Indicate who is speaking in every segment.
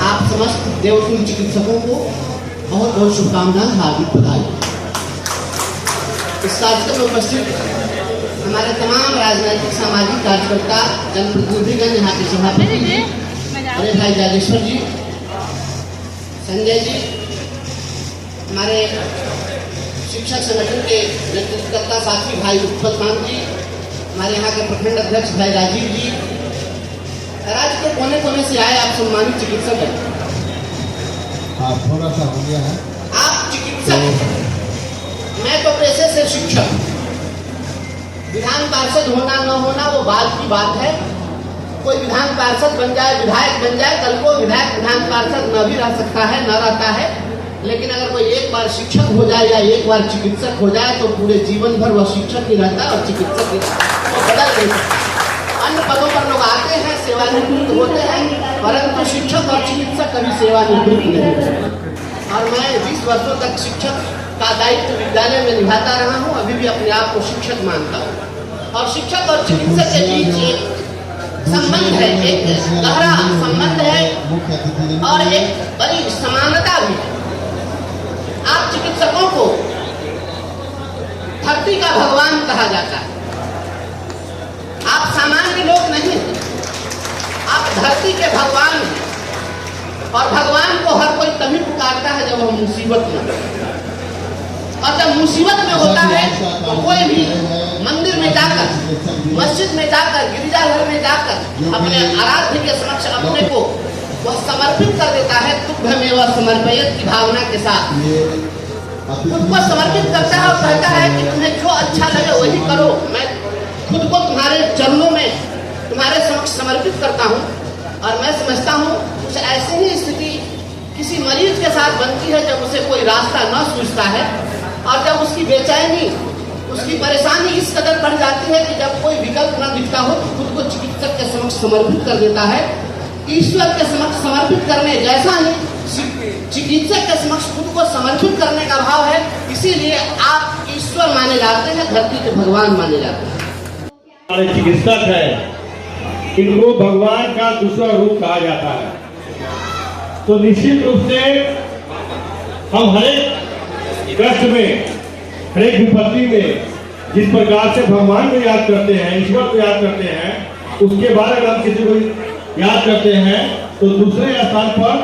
Speaker 1: आप समस्त देवतुल्य चिकित्सकों को बहुत बहुत शुभकामनाएं, हार्दिक बधाई। इस कार्यक्रम में उपस्थित हमारे तमाम राजनीतिक सामाजिक कार्यकर्ता, जनप्रतिनिधिगण, यहाँ के सभापति जी, अरे भाई जागेश्वर जी, संजय जी, हमारे शिक्षक संगठन के नेतृत्वकर्ता साथी भाई उत्पल जी, हमारे यहाँ के प्रखंड अध्यक्ष भाई राजीव जी, राज्य के कोने कोने से आए आप सम्मानित चिकित्सक हैं।
Speaker 2: थोड़ा सा हो गया है।
Speaker 1: आप चिकित्सक, मैं तो पेशे से शिक्षक। विधान पार्षद होना न होना वो बात की बात है। कोई विधान पार्षद बन जाए, विधायक बन जाए, कल को विधायक विधान पार्षद न भी रह सकता है, न रहता है, लेकिन अगर कोई एक बार शिक्षक हो जाए या एक बार चिकित्सक हो जाए तो पूरे जीवन भर वह शिक्षक ही रहता है और चिकित्सक ही वो बदल नहीं सकता। अन्य पदों पर लोग आते हैं, सेवानिवृत्त होते हैं, परंतु शिक्षक और चिकित्सक कभी सेवानिवृत्त नहीं होते। और मैं 20 वर्षों तक शिक्षक का दायित्व विद्यालय में निभाता रहा हूँ, अभी भी अपने आप को शिक्षक मानता हूँ। और शिक्षक और चिकित्सक के बीच एक संबंध है, एक गहरा संबंध है और एक बड़ी समानता भी है। आप चिकित्सकों को धरती का भगवान कहा जाता है। आप सामान्य लोग नहीं, आप धरती के भगवान हैं। और भगवान को हर कोई तभी पुकारता है जब वह मुसीबत में हो। और जब मुसीबत में होता है तो कोई भी मंदिर में जाकर, मस्जिद में जाकर, गिरजाघर में जाकर अपने आराध्य के समक्ष अपने को वह समर्पित कर देता है। तुभ्य में वह समर्पयत की भावना के साथ खुद को समर्पित करता है और कहता है कि तुम्हें जो अच्छा लगे वही करो। मैं खुद को तुम्हारे चरणों में, तुम्हारे समक्ष समर्पित करता हूँ। और मैं समझता हूँ कि ऐसी ही स्थिति किसी मरीज के साथ बनती है जब उसे कोई रास्ता न सूझता है और जब उसकी बेचैनी, उसकी परेशानी इस कदर बढ़ जाती है कि जब कोई विकल्प न दिखता हो तो खुद को चिकित्सक के समक्ष समर्पित कर देता है। ईश्वर के समक्ष समर्पित करने जैसा ही चिकित्सक के समक्ष खुद को समर्पित करने का भाव है। इसीलिए आप ईश्वर माने जाते हैं, धरती के भगवान माने जाते हैं।
Speaker 3: हमारे चिकित्सक है, इनको भगवान का दूसरा रूप कहा जाता है। तो निश्चित रूप से हम हरेक कष्ट में, हरेक विपत्ति में जिस प्रकार से भगवान को याद करते हैं, ईश्वर को याद करते हैं, उसके बाद अगर हम किसी को याद करते हैं तो दूसरे स्थान पर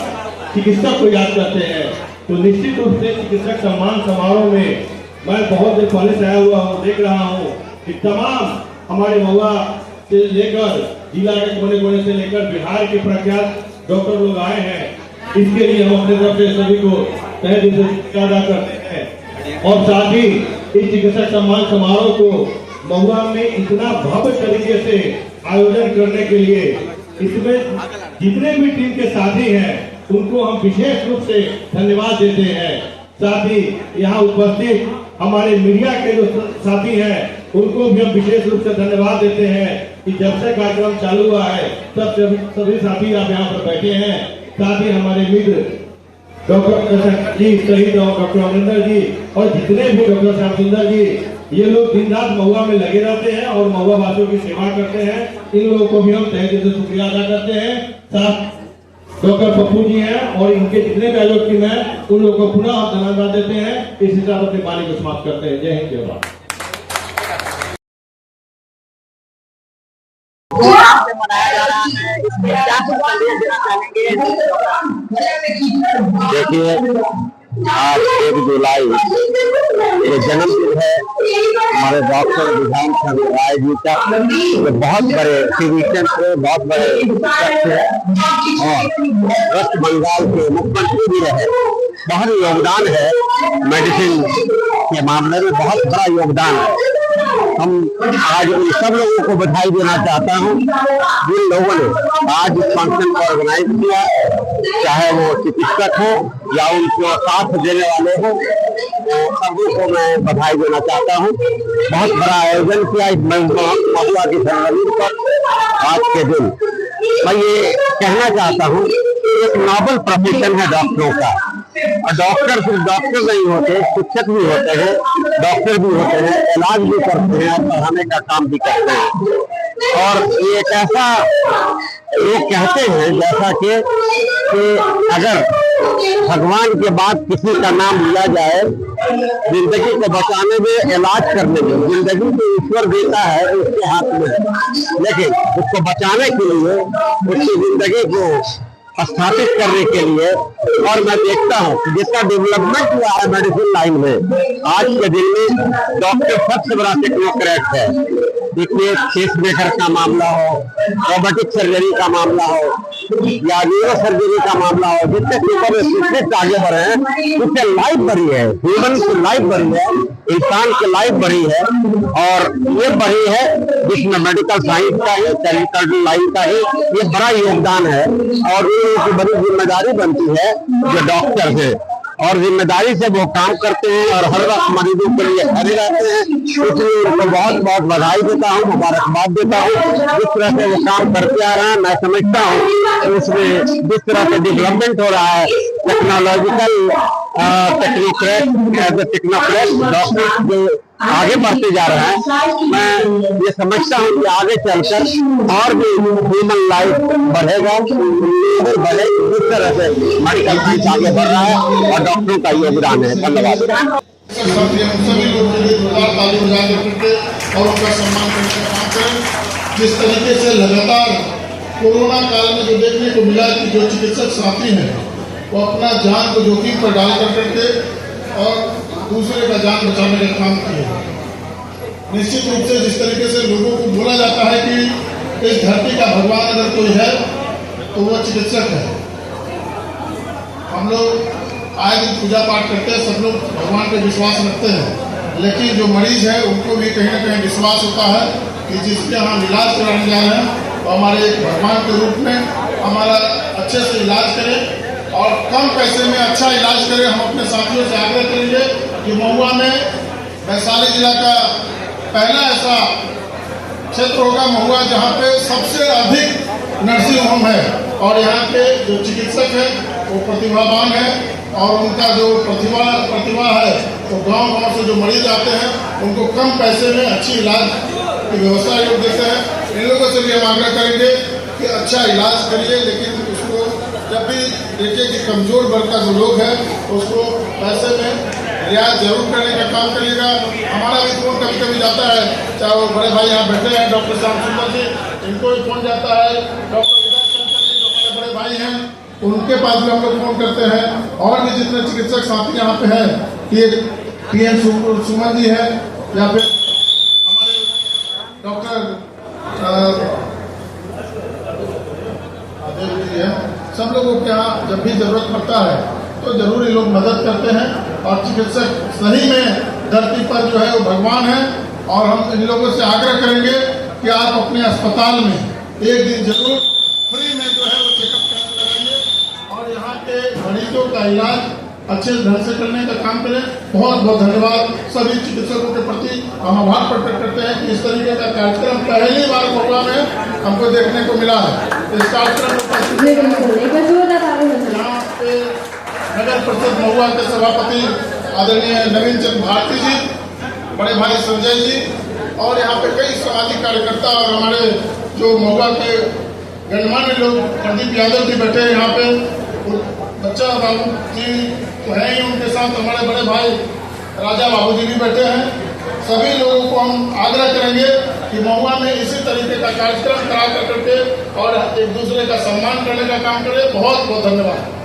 Speaker 3: चिकित्सक को याद करते हैं। तो निश्चित रूप से चिकित्सक सम्मान समारोह में मैं बहुत देर पहले से आया हुआ हूँ, देख रहा हूँ कि तमाम हमारे महुआ से लेकर जिला के कोने कोने से लेकर बिहार के प्रख्यात डॉक्टर लोग आए हैं। इसके लिए हम अपने तरफ से सभी को तहे दिल से अदा करते हैं। और साथ ही इस चिकित्सक सम्मान समारोह को महुआ में इतना भव्य तरीके से आयोजन करने के लिए इसमें जितने भी टीम के साथी हैं उनको हम विशेष रूप से धन्यवाद देते हैं। साथ ही यहाँ उपस्थित हमारे मीडिया के जो साथी हैं उनको भी हम विशेष रूप से धन्यवाद देते हैं कि जब से कार्यक्रम चालू हुआ है तब सभी साथी आप यहाँ पर बैठे हैं। साथ ही हमारे मित्र डॉक्टर जी शहीद डॉक्टर अमरिंदर जी और जितने भी डॉक्टर श्याम सुंदर जी, ये लोग दिन रात महुआ में लगे रहते हैं और महुआ वासियों की सेवा करते हैं। इन लोगों को भी हम तहे दिल से शुक्रिया अदा करते हैं। साथ डॉक्टर पप्पू जी हैं और इनके जितने भी आयोजक टीम है उन लोगों को पुनः हम धन्यवाद देते हैं। इस हिसाब अपनी वाणी को समाप्त करते हैं। जय हिंद, जय भारत।
Speaker 4: मनाया जा रहा है, इसमें क्या कुछ संदेश देना चाहेंगे?
Speaker 5: देखिए, आज 1 जुलाई ये जन्मदिन है हमारे डॉक्टर विधान चंद्र राय जी का। ये बहुत बड़े फिजिशियन थे, बहुत बड़े चिकित्सक थे और वेस्ट बंगाल के मुख्यमंत्री भी रहे। बहुत योगदान है मेडिसिन के मामले में, बहुत बड़ा योगदान है। हम आज उन सब लोगों को बधाई देना चाहता हूँ जिन लोगों ने आज इस फंक्शन को ऑर्गेनाइज किया, चाहे वो चिकित्सक हो या उनको साथ देने वाले हो, तो सभी को मैं बधाई देना चाहता हूँ। बहुत बड़ा आयोजन किया इस महुआ की जन्मदिन पर आज के दिन। मैं ये कहना चाहता हूँ, एक नोबल प्रोफेशन है डॉक्टरों का। और डॉक्टर सिर्फ डॉक्टर नहीं होते, शिक्षक भी होते हैं, डॉक्टर भी होते हैं, इलाज भी करते हैं, पढ़ाने का काम भी करते हैं। और ये एक ऐसा लोग कहते हैं जैसा कि कि अगर भगवान के बाद किसी का नाम लिया जाए, जिंदगी को बचाने में, इलाज करने में, जिंदगी को ईश्वर देता है उसके हाथ में है, लेकिन उसको बचाने के लिए, उसकी जिंदगी को स्थापित करने के लिए, और मैं देखता हूँ कि जितना डेवलपमेंट हुआ है मेडिसिन लाइन में आज के दिन में, डॉक्टर सबसे बड़ा टेक्नोक्रेट है। देखिए, फेस मेकर का मामला हो, रोबोटिक सर्जरी का मामला हो, या न्यूरो सर्जरी का मामला हो, जितने सुपर स्पेशलिस्ट आगे बढ़े हैं उससे लाइफ बढ़ी है, ह्यूमन की लाइफ बढ़ी है, इंसान की लाइफ बढ़ी है। और ये बढ़ी है जिसमें मेडिकल साइंस का ही, टेक्निकल लाइन का ही ये बड़ा योगदान है। और ये बड़ी जिम्मेदारी बनती है जो डॉक्टर है, और जिम्मेदारी से वो काम करते हैं और हर वक्त मरीजों के लिए खड़े रहते हैं। इसलिए उनको बहुत बहुत बधाई देता हूँ, मुबारकबाद देता हूँ। जिस तरह से वो काम करते आ रहे हैं, मैं समझता हूँ कि उसमें जिस तरह से डेवलपमेंट हो रहा है, टेक्नोलॉजिकल टेक्नोक्रेट डॉक्टर जो आगे बढ़ते जा रहे हैं, मैं ये समझता हूँ कि आगे चलकर और भी ह्यूमन लाइफ बढ़ेगा, बढ़ेगी। जिस तरह से मेडिकल साइंस आगे बढ़ रहा है और डॉक्टरों का योगदान है। धन्यवाद।
Speaker 2: सभी लोग ताली बजा करके और उनका सम्मान करने का काम करें। जिस तरीके से लगातार कोरोना काल में जो देखने को मिला कि जो चिकित्सक साथी हैं वो अपना जान को जोखिम पर डाल करके और दूसरे का जान बचाने का काम किए। निश्चित रूप से जिस तरीके से लोगों को बोला जाता है कि इस धरती का भगवान अगर कोई है तो वह चिकित्सक है। हम लोग आए दिन पूजा पाठ करते हैं, सब लोग भगवान पे विश्वास रखते हैं, लेकिन जो मरीज है उनको भी कहीं ना कहीं विश्वास होता है कि जिसके हम इलाज कराने जा रहे हैं तो हमारे एक भगवान के रूप में हमारा अच्छे से इलाज करें और कम पैसे में अच्छा इलाज करें। हम अपने साथियों से आग्रह करेंगे कि महुआ में वैशाली जिला का पहला ऐसा क्षेत्र होगा महुआ जहाँ पे सबसे अधिक नर्सिंग होम है, और यहाँ के जो चिकित्सक है वो प्रतिभावान है, और उनका जो प्रतिभा है तो गांव से जो मरीज आते हैं उनको कम पैसे में अच्छी इलाज की व्यवस्था लोग देते हैं। इन लोगों से भी हम आग्रह करेंगे कि अच्छा इलाज करिए, लेकिन उसको जब भी देखिए कि कमजोर वर्ग का जो लोग है उसको पैसे में रियायत जरूर करने का काम करिएगा। हमारा भी फोन कभी कभी जाता है, चाहे वो बड़े भाई यहाँ बैठे हैं डॉक्टर श्याम सुंदर जी, इनको भी फोन जाता है, डॉक्टर जो हमारे बड़े भाई हैं उनके पास भी हम लोग फोन करते हैं, और भी जितने चिकित्सक साथी यहाँ पे हैं, कि PM सुमन जी है या फिर हमारे डॉक्टर देव जी है, सब लोगों के यहाँ जब भी जरूरत पड़ता है तो जरूर ये लोग मदद करते हैं। और चिकित्सक सही में धरती पर जो है वो भगवान है, और हम इन लोगों से आग्रह करेंगे कि आप अपने अस्पताल में एक दिन जरूर फ्री में जो है वो चेकअप कैंप लगाइए और यहाँ के मरीजों का इलाज अच्छे ढंग से करने का काम करें। बहुत बहुत धन्यवाद। सभी चिकित्सकों के प्रति हम आभार प्रकट करते हैं कि इस तरीके का कार्यक्रम पहली बार महुआ में हमको देखने को मिला है। इस कार्यक्रम यहाँ पे नगर परिषद महुआ के सभापति आदरणीय नवीन चंद्र भारती जी, बड़े भाई संजय जी, और यहाँ पे कई सामाजिक कार्यकर्ता और हमारे जो महुआ के गणमान्य लोग, प्रदीप यादव जी बैठे हैं यहाँ पे, बच्चा बाबू जी तो है ही, उनके साथ हमारे बड़े भाई राजा बाबू जी भी बैठे हैं। सभी लोगों को हम आग्रह करेंगे कि महुआ में इसी तरीके का कार्यक्रम करा करके और एक दूसरे का सम्मान करने का काम करें। बहुत बहुत धन्यवाद।